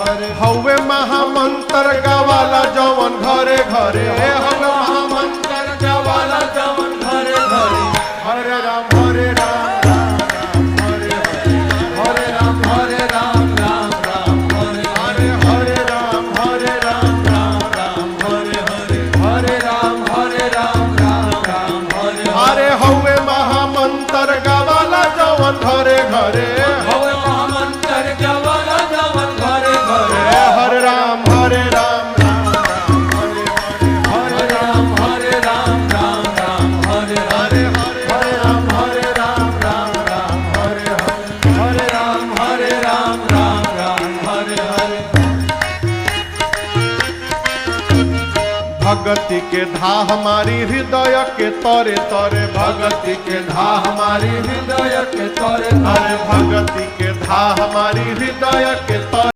हवे महामंत्र गवाला जवन घरे घरे हवे महामंत्र गवाला जवन घरे घरे हरे राम हरे राम घरे घरे हवे महामंत्र गवाला जवन घरे घरे हरे राम हरे राम हरे राम हरे राम राम राम हरे हरे हरे राम हरे राम राम राम हरे हरे राम हरे राम राम राम हरे हरे। भगति के धा हमारी हृदय के तरे तरे भगति के धा हमारी हृदय के तोरे अरे भगति के धा हमारी हृदय के तरे